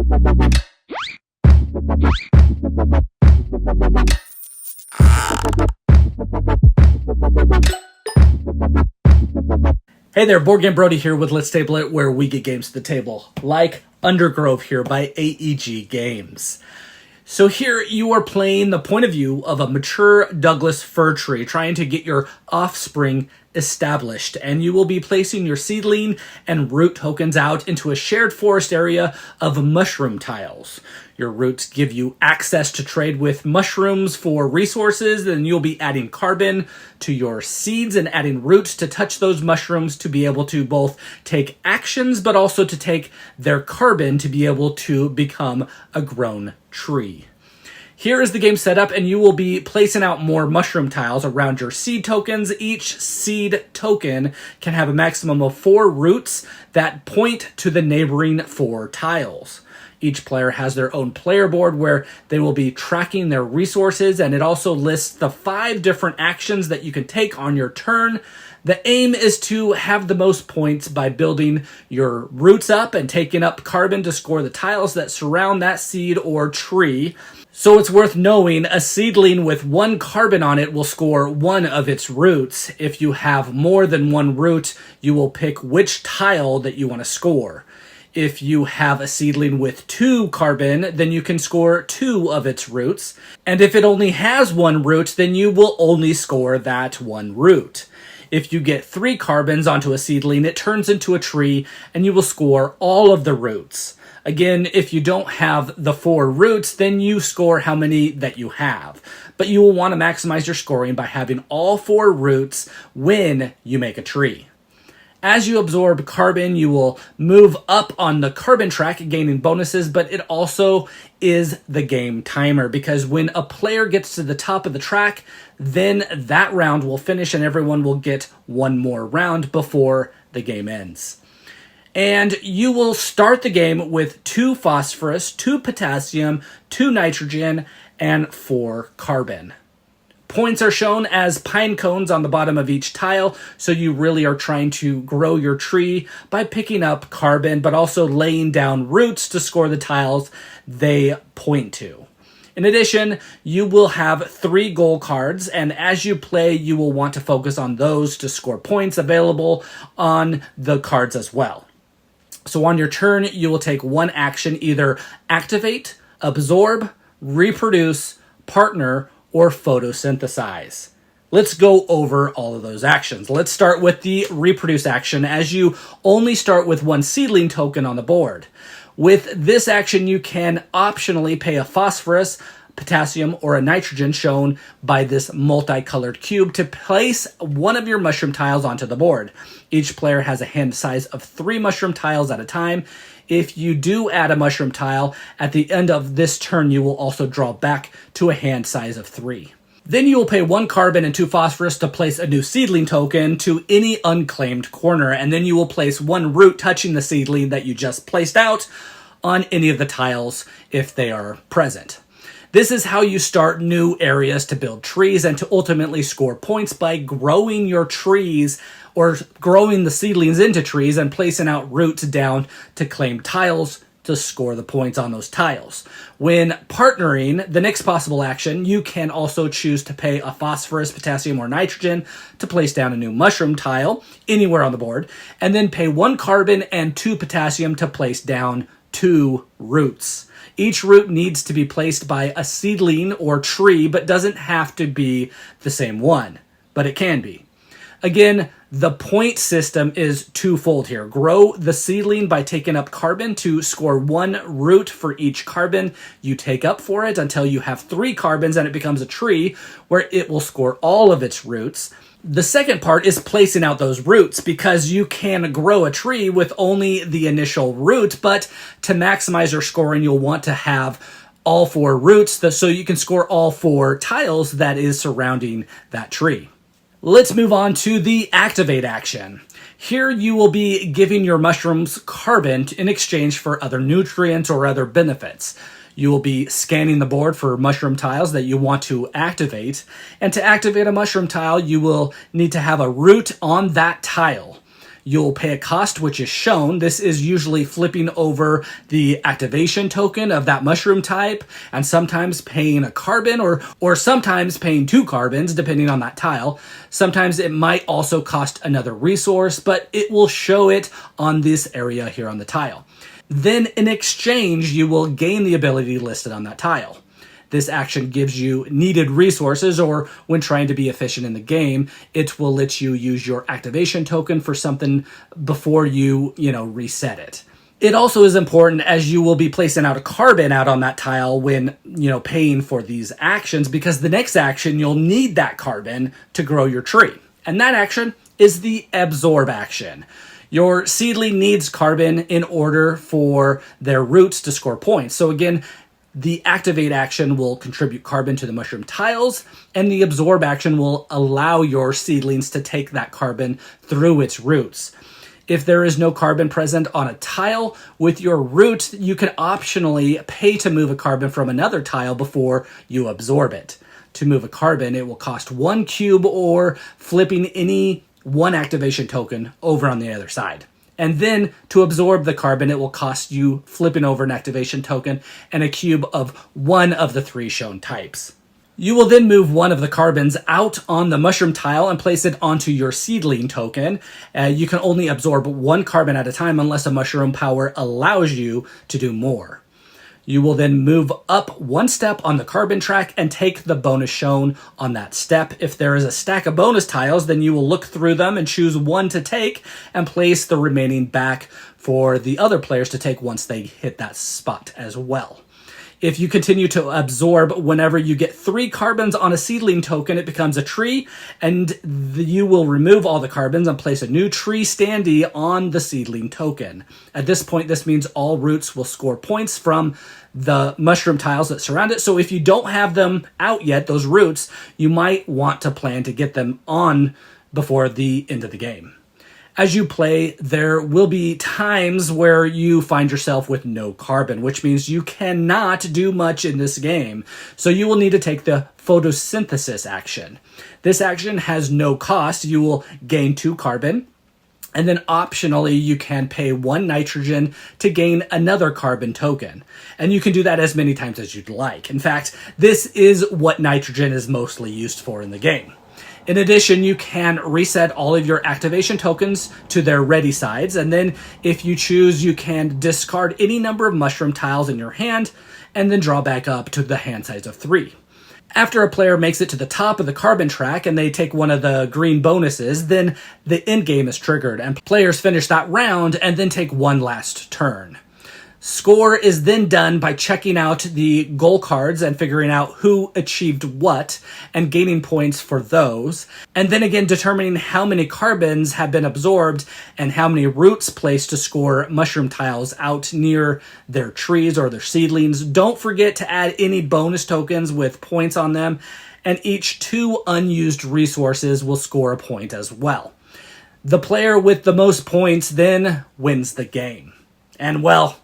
Hey there, Board Game Brody here with Let's Table It, where we get games to the table, like Undergrove here by AEG Games. So here you are playing the point of view of a mature Douglas fir tree, trying to get your offspring established, and you will be placing your seedling and root tokens out into a shared forest area of mushroom tiles. Your roots give you access to trade with mushrooms for resources, and you'll be adding carbon to your seeds and adding roots to touch those mushrooms to be able to both take actions, but also to take their carbon to be able to become a grown tree. Here is the game setup, and you will be placing out more mushroom tiles around your seed tokens. Each seed token can have a maximum of 4 roots that point to the neighboring 4 tiles. Each player has their own player board where they will be tracking their resources, and it also lists the 5 different actions that you can take on your turn. The aim is to have the most points by building your roots up and taking up carbon to score the tiles that surround that seed or tree. So it's worth knowing a seedling with 1 carbon on it will score 1 of its roots. If you have more than 1 root, you will pick which tile that you want to score. If you have a seedling with 2 carbon, then you can score 2 of its roots. And if it only has 1 root, then you will only score that 1 root. If you get 3 carbons onto a seedling, it turns into a tree, and you will score all of the roots. Again, if you don't have the 4 roots, then you score how many that you have. But you will want to maximize your scoring by having all 4 roots when you make a tree. As you absorb carbon, you will move up on the carbon track, gaining bonuses, but it also is the game timer, because when a player gets to the top of the track, then that round will finish and everyone will get 1 more round before the game ends. And you will start the game with 2 phosphorus, 2 potassium, 2 nitrogen, and 4 carbon. Points are shown as pine cones on the bottom of each tile, so you really are trying to grow your tree by picking up carbon, but also laying down roots to score the tiles they point to. In addition, you will have 3 goal cards, and as you play, you will want to focus on those to score points available on the cards as well. So on your turn, you will take 1 action, either activate, absorb, reproduce, partner, or photosynthesize. Let's go over all of those actions. Let's start with the reproduce action, as you only start with 1 seedling token on the board. With this action, you can optionally pay a phosphorus, potassium, or a nitrogen shown by this multicolored cube to place 1 of your mushroom tiles onto the board. Each player has a hand size of 3 mushroom tiles at a time. If you do add a mushroom tile, at the end of this turn, you will also draw back to a hand size of 3. Then you will pay 1 carbon and 2 phosphorus to place a new seedling token to any unclaimed corner, and then you will place 1 root touching the seedling that you just placed out on any of the tiles if they are present. This is how you start new areas to build trees and to ultimately score points by growing your trees or growing the seedlings into trees and placing out roots down to claim tiles to score the points on those tiles. When partnering, the next possible action, you can also choose to pay a phosphorus, potassium, or nitrogen to place down a new mushroom tile anywhere on the board, and then pay 1 carbon and 2 potassium to place down 2 roots. Each root needs to be placed by a seedling or tree, but doesn't have to be the same one, but it can be. Again, the point system is twofold here. Grow the seedling by taking up carbon to score 1 root for each carbon you take up for it until you have 3 carbons and it becomes a tree where it will score all of its roots. The second part is placing out those roots, because you can grow a tree with only the initial root, but to maximize your scoring, you'll want to have all 4 roots so you can score all 4 tiles that is surrounding that tree. Let's move on to the activate action. Here you will be giving your mushrooms carbon in exchange for other nutrients or other benefits. You will be scanning the board for mushroom tiles that you want to activate. And to activate a mushroom tile, you will need to have a root on that tile. you'll pay a cost, which is shown. This is usually flipping over the activation token of that mushroom type, and sometimes paying a carbon, or sometimes paying 2 carbons, depending on that tile. Sometimes it might also cost another resource, but it will show it on this area here on the tile. Then in exchange, you will gain the ability listed on that tile. This action gives you needed resources, or when trying to be efficient in the game, it will let you use your activation token for something before you reset it. It also is important, as you will be placing out a carbon out on that tile when, paying for these actions, because the next action you'll need that carbon to grow your tree. And that action is the absorb action. Your seedling needs carbon in order for their roots to score points. So again, the activate action will contribute carbon to the mushroom tiles, and the absorb action will allow your seedlings to take that carbon through its roots. If there is no carbon present on a tile with your roots, you can optionally pay to move a carbon from another tile before you absorb it. To move a carbon, it will cost 1 cube, or flipping any 1 activation token over on the other side. And then to absorb the carbon, it will cost you flipping over an activation token and a cube of 1 of the 3 shown types. You will then move 1 of the carbons out on the mushroom tile and place it onto your seedling token. You can only absorb 1 carbon at a time unless a mushroom power allows you to do more. You will then move up 1 step on the carbon track and take the bonus shown on that step. If there is a stack of bonus tiles, then you will look through them and choose 1 to take and place the remaining back for the other players to take once they hit that spot as well. If you continue to absorb, whenever you get 3 carbons on a seedling token, it becomes a tree, and you will remove all the carbons and place a new tree standee on the seedling token. At this point, this means all roots will score points from the mushroom tiles that surround it. So if you don't have them out yet, those roots, you might want to plan to get them on before the end of the game. As you play, there will be times where you find yourself with no carbon, which means you cannot do much in this game. So you will need to take the photosynthesis action. This action has no cost. You will gain 2 carbon. And then optionally, you can pay 1 nitrogen to gain another carbon token. And you can do that as many times as you'd like. In fact, this is what nitrogen is mostly used for in the game. In addition, you can reset all of your activation tokens to their ready sides, and then if you choose, you can discard any number of mushroom tiles in your hand, and then draw back up to the hand size of 3. After a player makes it to the top of the carbon track and they take one of the green bonuses, then the end game is triggered, and players finish that round and then take 1 last turn. Score is then done by checking out the goal cards and figuring out who achieved what and gaining points for those. And then again determining how many carbons have been absorbed and how many roots placed to score mushroom tiles out near their trees or their seedlings. Don't forget to add any bonus tokens with points on them. And each 2 unused resources will score a point as well. The player with the most points then wins the game. And well,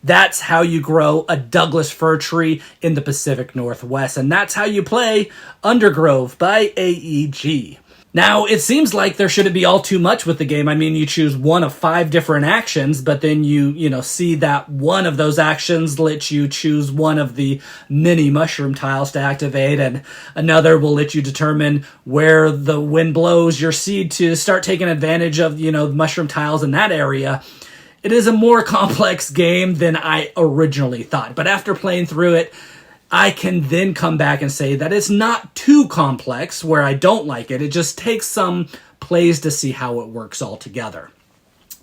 that's how you grow a Douglas fir tree in the Pacific Northwest. And that's how you play Undergrove by AEG. Now, it seems like there shouldn't be all too much with the game. I mean, you choose 1 of 5 different actions, but then you see that 1 of those actions lets you choose 1 of the many mushroom tiles to activate, and another will let you determine where the wind blows your seed to start taking advantage of, mushroom tiles in that area. It is a more complex game than I originally thought, but after playing through it, I can then come back and say that it's not too complex where I don't like it. It just takes some plays to see how it works all together.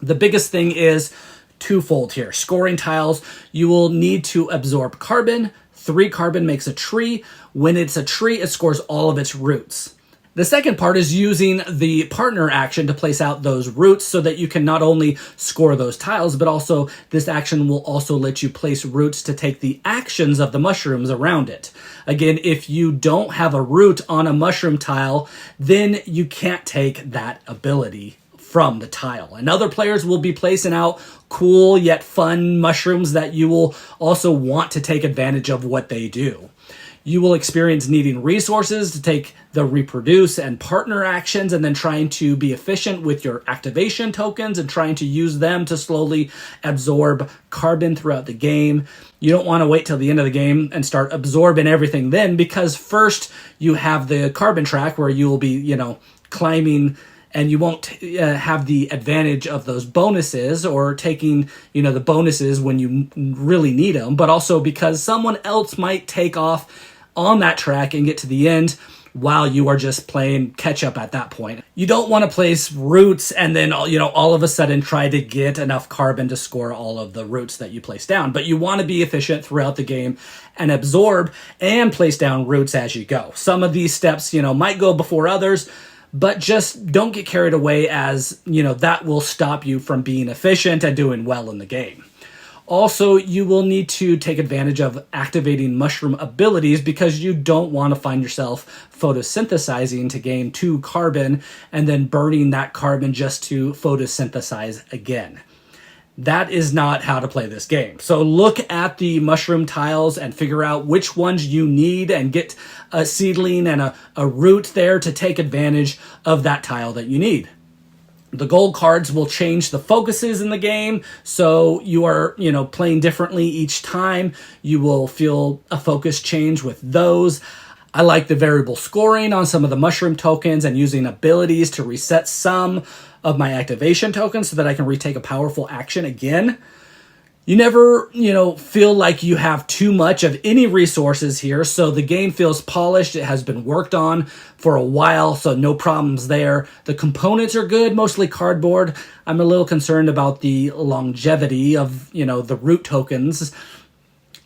The biggest thing is twofold here. Scoring tiles, you will need to absorb carbon. 3 carbon makes a tree. When it's a tree, it scores all of its roots. The second part is using the partner action to place out those roots so that you can not only score those tiles, but also this action will also let you place roots to take the actions of the mushrooms around it. Again, if you don't have a root on a mushroom tile, then you can't take that ability from the tile. And other players will be placing out cool yet fun mushrooms that you will also want to take advantage of what they do. You will experience needing resources to take the reproduce and partner actions, and then trying to be efficient with your activation tokens and trying to use them to slowly absorb carbon throughout the game. You don't want to wait till the end of the game and start absorbing everything then, because first you have the carbon track where you will be, climbing, and you won't have the advantage of those bonuses or taking, the bonuses when you really need them, but also because someone else might take off on that track and get to the end while you are just playing catch up at that point. You don't want to place roots and then, all of a sudden try to get enough carbon to score all of the roots that you place down. But you want to be efficient throughout the game and absorb and place down roots as you go. Some of these steps, might go before others, but just don't get carried away, as, that will stop you from being efficient and doing well in the game. Also, you will need to take advantage of activating mushroom abilities, because you don't want to find yourself photosynthesizing to gain 2 carbon and then burning that carbon just to photosynthesize again. That is not how to play this game. So look at the mushroom tiles and figure out which ones you need and get a seedling and a root there to take advantage of that tile that you need. The gold cards will change the focuses in the game, so you are, playing differently each time. You will feel a focus change with those. I like the variable scoring on some of the mushroom tokens and using abilities to reset some of my activation tokens so that I can retake a powerful action again. You never, feel like you have too much of any resources here, so the game feels polished. It has been worked on for a while, so no problems there. The components are good, mostly cardboard. I'm a little concerned about the longevity of, the root tokens.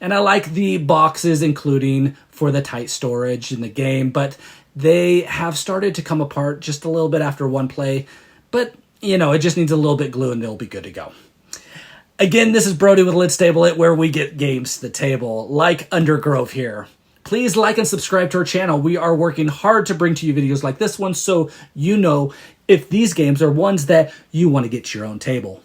And I like the boxes, including for the tight storage in the game, but they have started to come apart just a little bit after one play. But, it just needs a little bit glue and they'll be good to go. Again, this is Brody with Let's Table It, where we get games to the table, like Undergrove here. Please like and subscribe to our channel. We are working hard to bring to you videos like this one, so you know if these games are ones that you want to get to your own table.